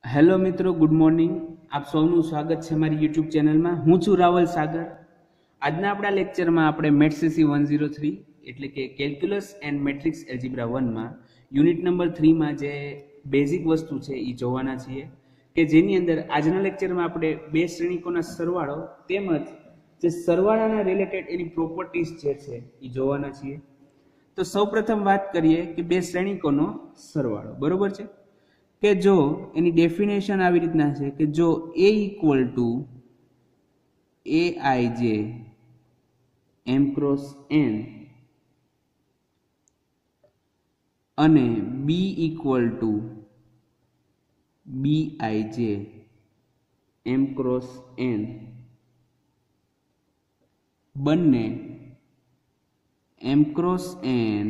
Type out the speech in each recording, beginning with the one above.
Hello મિત્રો, good morning. આપ સૌનું સ્વાગત છે મારી યુટ્યુબ ચેનલમાં. હું છું રાવલ સાગર. આજના આપણા લેક્ચરમાં આપણે મેથ્સસી 103 એટલે કે કેલ્ક્યુલસ એન્ડ મેટ્રિક્સ એલ્જીબ્રા 1માં યુનિટ નંબર 3માં જે બેઝિક વસ્તુ છે એ જોવાના છીએ, કે જેની અંદર આજના લેક્ચરમાં આપણે બે શ્રેણિકોના સરવાળો તેમજ જે સરવાળાના રિલેટેડ એની પ્રોપર્ટીઝ જે છે એ જોવાના છીએ. તો સૌપ્રથમ વાત કરીએ કે બે શ્રેણિકોનો સરવાળો, બરોબર છે. કે જો એની ડેફિનેશન આવી રીતના છે કે જો a equal to aij m cross n અને b equal to bij m cross n બંને m ક્રોસ n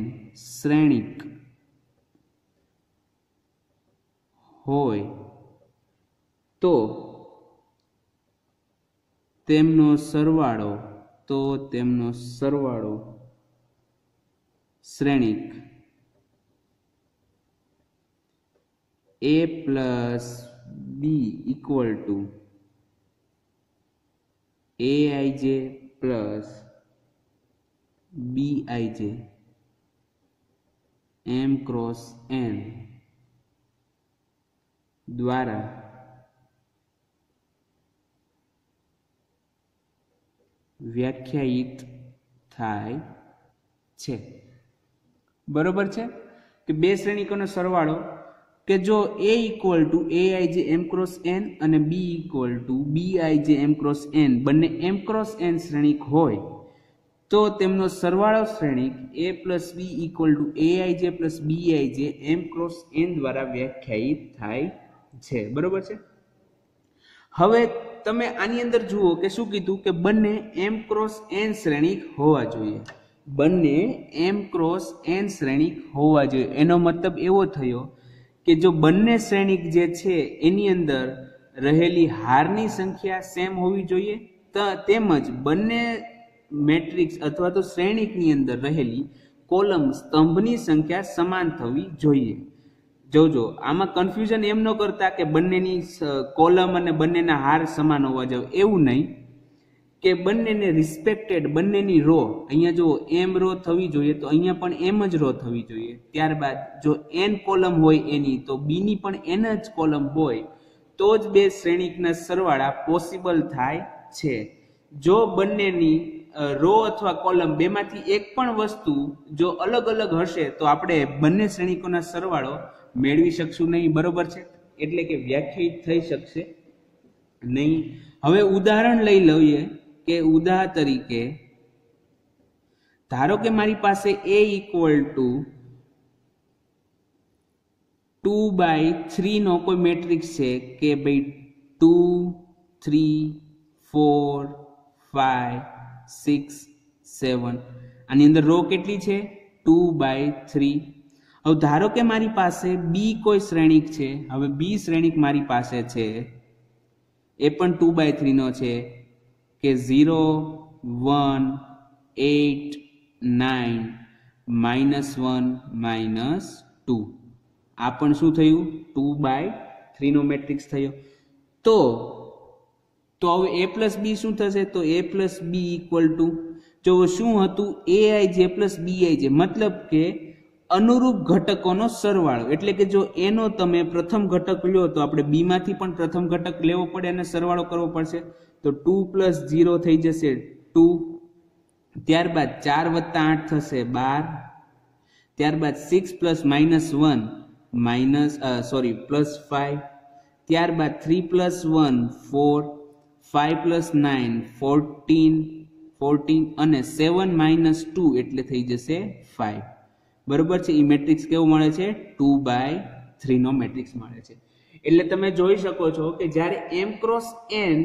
શ્રેણિક હોય તો તેમનો સરવાળો શ્રેણિક a plus b equal to aij plus bij m cross n દ્વારા વ્યાખ્યાયિત થાય છે. બરોબર છે કે બે શ્રેણિકોનો સરવાળો કે જો a equal to aij m cross n અને b equal to bij m cross n બંને m ક્રોસ n શ્રેણિક હોય તો તેમનો સરવાળો શ્રેણિક a plus b equal to aij plus bij m cross n દ્વારા વ્યાખ્યાયિત થાય છે. બરોબર છે. હવે તમે આની અંદર જુઓ કે શું કીધું કે બંને m ક્રોસ n શ્રેણિક હોવા જોઈએ. બંને m ક્રોસ n શ્રેણિક હોવા જોઈએ એનો મતલબ એવો થયો કે જો બંને શ્રેણિક જે છે એની અંદર રહેલી હારની સંખ્યા સેમ હોવી જોઈએ, તેમજ બંને મેટ્રિક્સ અથવા તો શ્રેણિકની અંદર રહેલી કોલમ સ્તંભની સંખ્યા સમાન થવી જોઈએ. જોજો, આમાં કન્ફ્યુઝન એમ ન કરતા કે બંનેની કોલમ અને બંનેના હાર સમાન હોવા જોઈએ, એવું નહીં. કે બંનેને રિસ્પેક્ટેડ બંનેની રો, અહીંયા જો એમ રો થવી જોઈએ તો અહીંયા પણ એમ જ રો થવી જોઈએ. ત્યારબાદ જો n કોલમ હોય એની તો b ની પણ n જ કોલમ હોય તો જ બે શ્રેણિકના સરવાળા પોસિબલ થાય છે. જો બંનેની રો અથવા કોલમ બેમાંથી એક પણ વસ્તુ જો અલગ અલગ હશે તો આપણે બંને શ્રેણિકોના સરવાળો મેળવી શકશું નહીં. બરોબર છે, એટલે કે વ્યાખ્યાયિત થઈ શકશે નહીં. હવે ઉદાહરણ લઈ લઈએ કે ઉદાહરણ તરીકે ધારો કે મારી પાસે a ઇક્વલ ટુ 2/3 નો કોઈ મેટ્રિક્સ છે કે ભાઈ 2 3 4 5 6 7, આની અંદર રો કેટલી છે 2/3. હવે ધારો કે મારી પાસે b કોઈ શ્રેણિક છે. હવે b શ્રેણિક મારી પાસે છે એ પણ 2/3 નો છે કે 0 1 8 9 -1 -2. આ પણ શું થયું 2/3 નો મેટ્રિક્સ થયો. તો હવે a પ્લસ b શું થશે તો a plus b equal to જો શું હતું aij પ્લસ bij, મતલબ કે અનુરૂપ ઘટકોનો સરવાળો. એટલે કે જો a નો તમે પ્રથમ ઘટક લ્યો તો આપણે b માંથી પણ પ્રથમ ઘટક લેવો પડે અને સરવાળો કરવો પડશે. તો 2 પ્લસ 0 થઈ જશે 2, ત્યારબાદ 4 વત્તા 8 થશે 12, ત્યારબાદ 6 પ્લસ -1 પ્લસ 5, ત્યારબાદ 3 પ્લસ 1 4, 5 પ્લસ 9 14 અને 7 -2 એટલે થઈ જશે 5. બરોબર છે. એ મેટ્રિક્સ કેવો મળે છે 2/3 નો મેટ્રિક્સ મળે છે. એટલે તમે જોઈ શકો છો કે જ્યારે m ક્રોસ n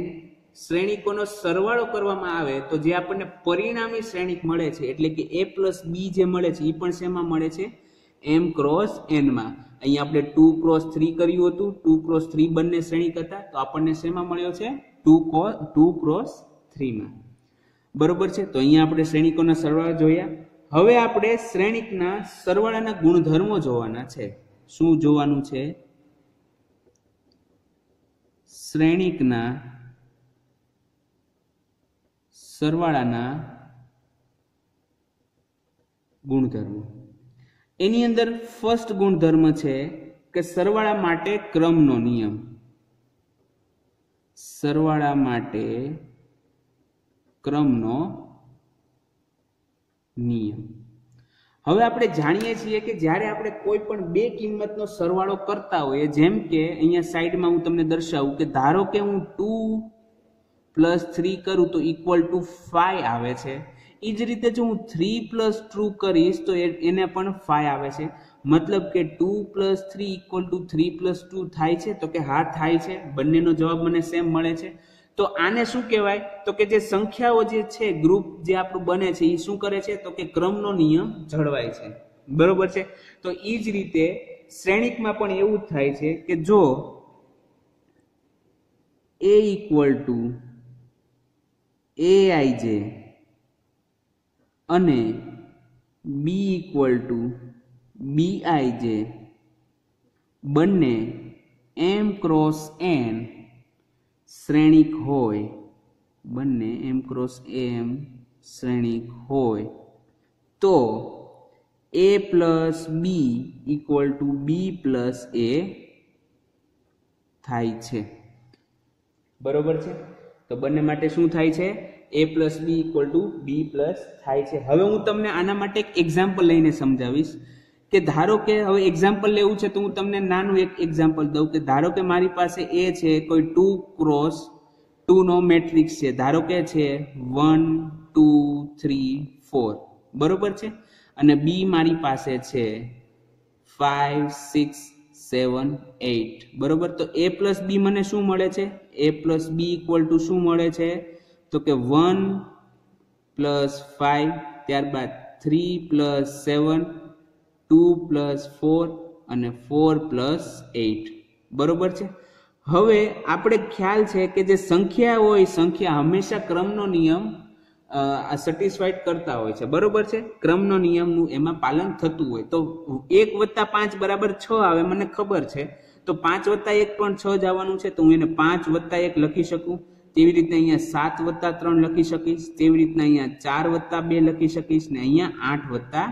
શ્રેણિકોનો સરવાળો કરવામાં આવે તો જે આપણને પરિણામી શ્રેણિક મળે છે એટલે કે a પ્લસ b જે મળે છે એ પણ શેમાં મળે છે m ક્રોસ n માં. અહીંયા આપણે 2 ક્રોસ 3 કર્યું હતું, 2 ક્રોસ 3 બંને શ્રેણિક હતા તો આપણને શેમાં મળ્યો છે 2 ક્રોસ 3 માં. બરોબર છે. તો અહીંયા આપણે શ્રેણિકોના સરવાળા જોયા. હવે આપણે શ્રેણિકના સરવાળાના ગુણધર્મો જોવાના છે. શું જોવાનું છે શ્રેણિકના સરવાળાના ગુણધર્મો. એની અંદર ફર્સ્ટ ગુણધર્મ છે કે સરવાળા માટે ક્રમનો નિયમ. સરવાળા માટે ક્રમનો નિયમ. હવે આપણે જાણીએ છીએ કે જ્યારે આપણે કોઈ પણ બે કિંમતનો સરવાળો કરતા હોઈએ, જેમ કે અહીંયા સાઈડમાં હું તમને દર્શાવું કે ધારો કે હું 2 + 3 કરું તો ઇક્વલ ટુ 5 આવે છે. એ જ રીતે જો હું 3 + 2 કરીશ તો એને પણ 5 આવે છે. મતલબ કે 2 + 3 = 3 + 2 થાય છે? તો કે હા થાય છે. બંનેનો જવાબ મને સેમ મળે છે. તો આને શું કહેવાય? તો કે જે સંખ્યાઓ જે છે, ગ્રુપ જે આપણું બને છે, એ શું કરે છે? તો કે ક્રમનો નિયમ જળવાય છે. બરોબર છે. તો એ જ રીતે શ્રેણિકમાં પણ એવું જ થાય છે કે જો a = aij અને b = bij બંને m × n શ્રેણિક હોય, બંને m × m શ્રેણિક હોય તો a + b = b + a થાય છે. બરોબર છે. તો બંને માટે શું થાય છે? a + b = b + થાય છે. હવે હું તમને આના માટે એક એક્ઝામ્પલ લઈને સમજાવીશ કે ધારો કે હવે એક્ઝામ્પલ લેવું છે તો હું તમને નાનું એક એક્ઝામ્પલ દઉં કે ધારો કે મારી પાસે a છે, કોઈ 2 × 2 નો મેટ્રિક્સ છે, ધારો કે છે 1 2 3 4. બરોબર છે. અને b મારી પાસે છે 5 6 7 8. બરોબર. તો a + b મને શું મળે છે? a + b = શું મળે છે? તો કે 1 + 5, ત્યારબાદ 3 + 7, 2 + 4 અને 4 + 8. બરોબર છે. હવે આપણે ખ્યાલ છે કે જે સંખ્યા હોય, સંખ્યા હંમેશા ક્રમનો નિયમ સેટિસ્ફાઈડ કરતા હોય છે. બરોબર છે. ક્રમનો નિયમનું એમાં પાલન થતું હોય. તો 1 + 5 = 6 આવે, મને ખબર છે. તો 5 + 1 પણ 6 જ આવવાનું છે. તો હું એને 5 + 1 લખી શકું. તેવી રીતે અહીંયા 7 + 3 લખી શકીશ. તેવી રીતના અહીંયા 4 + 2 લખી શકીશ ને અહીંયા 4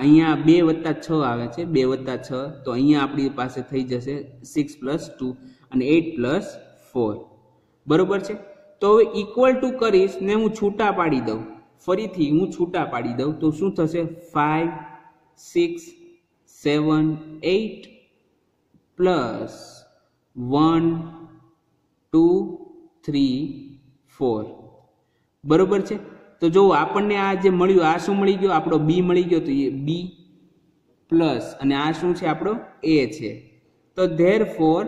અહીંયા 2 + 6 આવે છે. 2 + 6 તો અહીંયા આપણી પાસે થઈ જશે 6 + 2 અને 8 + 4. બરોબર છે. તો હવે ઇક્વલ ટુ કરીશ ને હું છૂટા પાડી દઉં. ફરીથી હું છૂટા પાડી દઉં તો શું થશે? 5 6 7 8 પ્લસ 1 2 3 4. બરોબર છે. તો જો આપણને આ જે મળ્યું, આ શું મળી ગયો? આપણો b મળી ગયો. તો એ b પ્લસ અને આ શું છે? આપણો a છે. તો therefore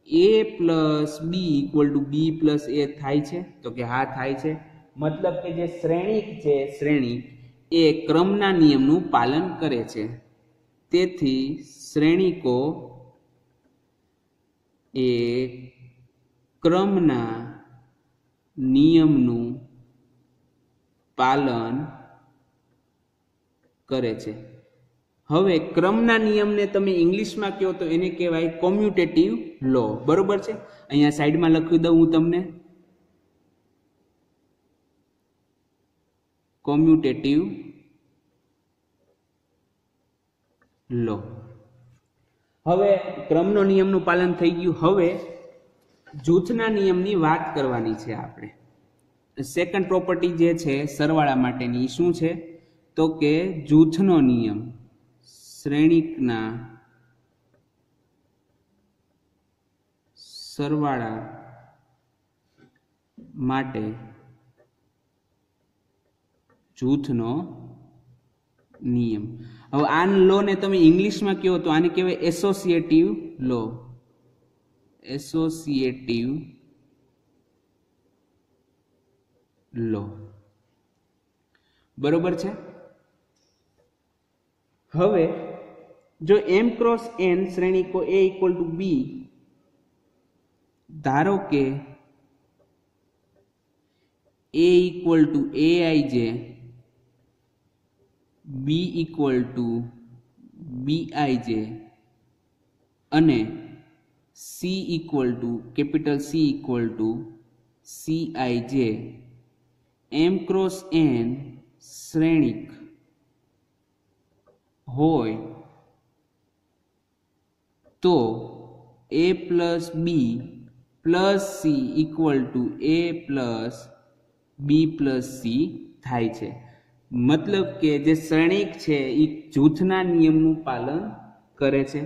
a + b = b + a થાય છે? તો કે હા થાય છે. મતલબ કે જે શ્રેણિક છે, શ્રેણિક એ ક્રમના નિયમનું પાલન કરે છે. તેથી શ્રેણિકો એ ક્રમના નિયમનું પાલન કરે છે. હવે ક્રમના નિયમને તમે ઇંગ્લિશમાં કહો તો એને કહેવાય કોમ્યુટેટિવ લો. બરોબર છે. અહીંયા સાઈડમાં લખી દઉં હું તમને, કોમ્યુટેટિવ લો. હવે ક્રમનો નિયમનું પાલન થઈ ગયું. હવે જૂથના નિયમની વાત કરવાની છે આપણે. સેકન્ડ પ્રોપર્ટી જે છે સરવાળા માટેની શું છે? તો કે જૂથનો નિયમ શ્રેણિકના સરવાળા માટે જૂથનો નિયમ. હવે આ લો ને તમે ઇંગ્લિશમાં કહો તો આને કહેવાય એસોસિએટિવ લો. એસોસિએટિવ લો. બરોબર છે. હવે જો m × n શ્રેણિકો a = b, ધારો કે a = aij, b = bij અને C equal to capital C equal to CIJ M cross N શ્રેણિક હોય તો A plus B plus C equal to A plus B plus C થાય છે. મતલબ કે જે શ્રેણિક છે એ જૂથના નિયમનું પાલન કરે છે.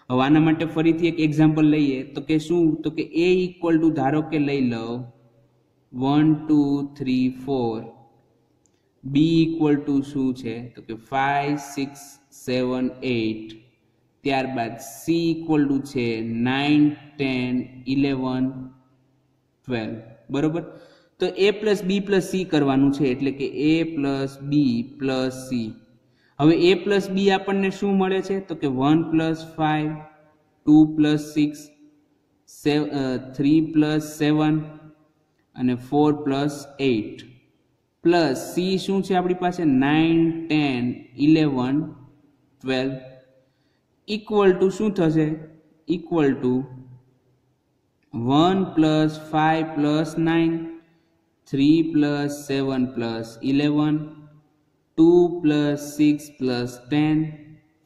હવે આના માટે ફરીથી એક એક્ઝામ્પલ લઈએ તો કે શું, તો કે A ઇક્વલ ટુ ધારો કે લઈ લો 1 2 3 4, બી ઇક્વલ ટુ શું છે તો કે 5 6 7 8, ત્યારબાદ સી ઇક્વલ ટુ છે 9 10 11 12. બરોબર, તો એ પ્લસ બી પ્લસ સી કરવાનું છે એટલે કે એ પ્લસ બી પ્લસ સી. હવે એ પ્લસ બી આપણને શું મળે છે તો કે 1 પ્લસ 5 2 પ્લસ 6 3 પ્લસ 7 અને 4 પ્લસ 8 પ્લસ સી શું છે આપણી પાસે 9 10 11 12 ઇક્વલ ટુ શું થશે equal to 1 plus 5 plus 9 3 plus 7 plus 11 2 plus 6 plus 10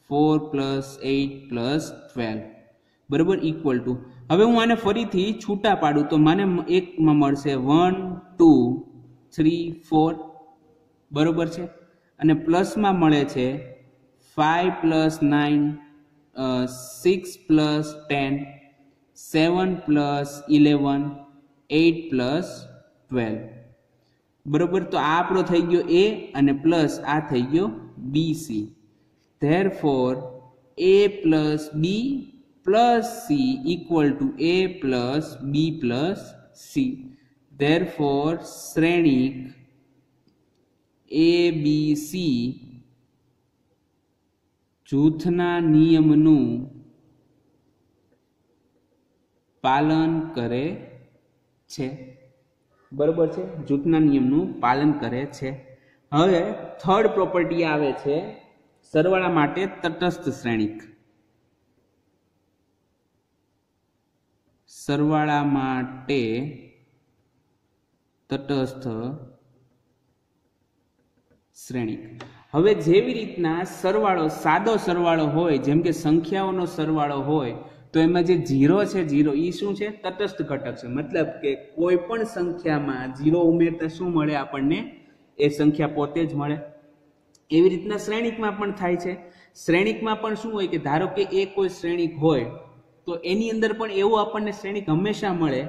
4 plus 8 plus 12. બરાબર, ઇક્વલ ટુ. હવે હું આને ફરીથી છૂટા પાડું તો મને એકમાં મળશે 1 2 3 4. બરોબર છે, અને પ્લસમાં મળે છે 5 પ્લસ 9 6 પ્લસ 10 7 પ્લસ 11 8 પ્લસ 12. બરોબર, તો આ આપણો થઈ ગયો એ અને પ્લસ આ થઈ ગયો BC. Therefore A plus B plus C equal to A plus B plus C. Therefore શ્રેણિક એ બી સી જૂથના નિયમનું પાલન કરે છે. બરોબર છે, જૂથના નિયમનું પાલન કરે છે. હવે થર્ડ પ્રોપર્ટી આવે છે સરવાળા માટે તટસ્થ શ્રેણિક. સરવાળા માટે તટસ્થ શ્રેણિક. હવે જેવી રીતના સરવાળો સાદો સરવાળો હોય, જેમ કે સંખ્યાઓનો સરવાળો હોય, તો એમાં જે 0 છે 0 એ શું છે તટસ્થ ઘટક છે. મતલબ કે કોઈ પણ સંખ્યામાં 0 ઉમેરતા શું મળે આપણને, એ સંખ્યા પોતે જ મળે. એવી રીતના શ્રેણિકમાં પણ થાય છે. શ્રેણિકમાં પણ શું હોય કે ધારો કે એ કોઈ શ્રેણિક હોય તો એની અંદર પણ એવું આપણને શ્રેણિક હંમેશા મળે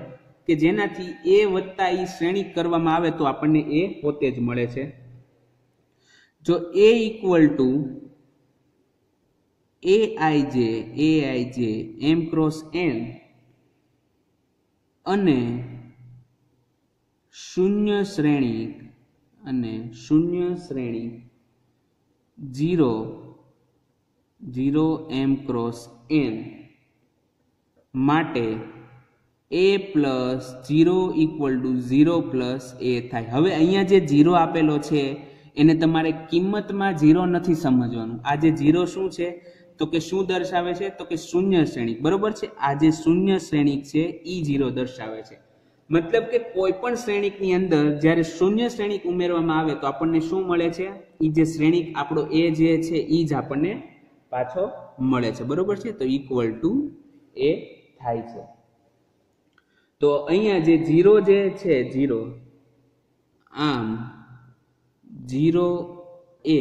કે જેનાથી એ વત્તા એ શ્રેણિક કરવામાં આવે તો આપણને એ પોતે જ મળે છે. જો એ equal to aij m cross n અને શૂન્ય શ્રેણિક 0 0 m ક્રોસ n માટે a plus 0 equal to 0 plus a થાય. હવે અહીંયા જે 0 આપેલો છે એને તમારે કિંમતમાં 0 નથી સમજવાનું. આ જે 0 શું છે તો કે શું દર્શાવે છે તો કે શૂન્ય શ્રેણિક. બરોબર છે, આ જે શૂન્ય શ્રેણિક છે એ 0 દર્શાવે છે. મતલબ કે કોઈ પણ શ્રેણિકની અંદર જ્યારે શૂન્ય શ્રેણિક ઉમેરવામાં આવે તો આપણને શું મળે છે, એ જે શ્રેણિક આપણો એ જે છે એ જ આપણને પાછો મળે છે. બરોબર છે, તો ઇક્વલ ટુ એ થાય છે. તો અહીંયા જે 0 જે છે 0, આમ 0 એ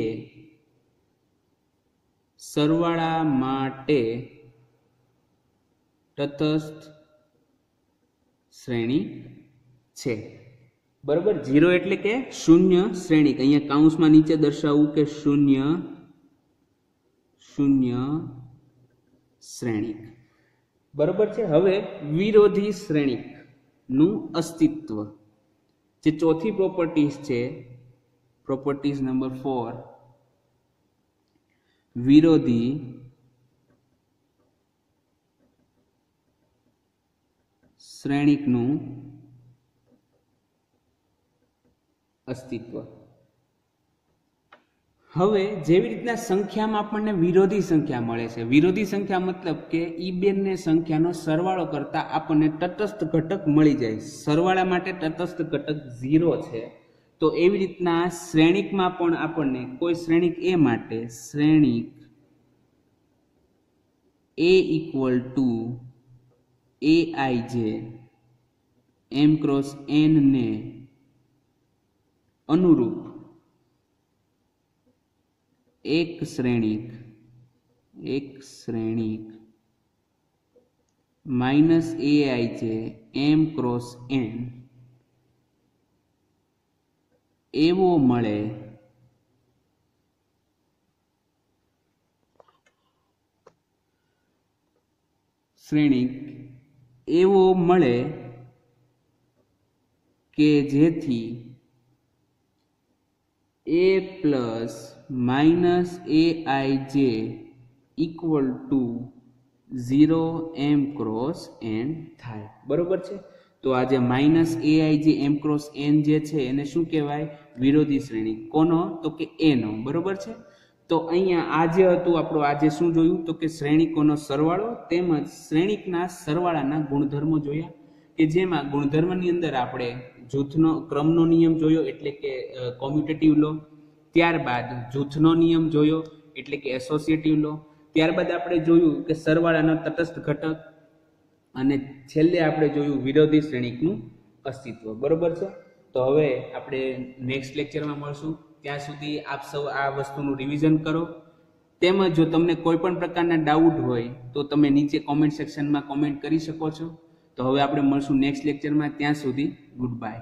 સરવાળા માટે તટસ્થ શ્રેણિક છે. બરોબર, 0 એટલે કે શૂન્ય શ્રેણિક. અહીંયા કૌંસમાં નીચે દર્શાવવું કે શૂન્ય શ્રેણિક. બરોબર છે. હવે વિરોધી શ્રેણિક નું અસ્તિત્વ, જે ચોથી પ્રોપર્ટીઝ છે, પ્રોપર્ટીઝ નંબર 4, વિરોધી શ્રેણિકનું અસ્તિત્વ. હવે જેવી રીતના સંખ્યામાં આપણને વિરોધી સંખ્યા મળે છે, વિરોધી સંખ્યા મતલબ કે ઈ બેને સંખ્યાનો સરવાળો કરતા આપણને તટસ્થ ઘટક મળી જાય. સરવાળા માટે તટસ્થ ઘટક 0 છે. તો એવી રીતના શ્રેણિકમાં પણ આપણને કોઈ શ્રેણિક એ માટે શ્રેણિક a equal to aij m cross n ને અનુરૂપ એક શ્રેણિક minus aij m cross n એવો મળે શ્રેણિક એવો મળે કે જેથી a plus minus aij equal to 0 m cross n થાય. બરોબર છે. તો આ જે minus aij m cross n જે છે એને શું કહેવાય? વિરોધી શ્રેણિક. કોનો? તો કે a નો. બરોબર છે. તો અહીંયા આ જે હતું આપણું આજે શું જોયું? તો કે શ્રેણિકોનો સરવાળો તેમજ શ્રેણિકના સરવાળાના ગુણધર્મો જોયા, કે જેમાં ગુણધર્મની અંદર આપણે જૂથનો ક્રમનો નિયમ જોયો એટલે કે કોમ્યુટેટિવ લો, ત્યારબાદ જૂથનો નિયમ જોયો એટલે કે એસોસિએટિવ લો, ત્યારબાદ આપણે જોયું કે સરવાળાનો તટસ્થ ઘટક, અને છેલ્લે આપણે જોયું વિરોધી શ્રેણિકનું અસ્તિત્વ. બરોબર છે. તો હવે આપણે નેક્સ્ટ લેક્ચરમાં મળશું. ત્યાં સુધી આપ સૌ આ વસ્તુનું રિવિઝન કરો, તેમજ જો તમને કોઈ પણ પ્રકારના ડાઉટ હોય તો તમે નીચે કોમેન્ટ સેક્શનમાં કોમેન્ટ કરી શકો છો. તો હવે આપણે મળશું નેક્સ્ટ લેક્ચરમાં. ત્યાં સુધી ગુડ બાય.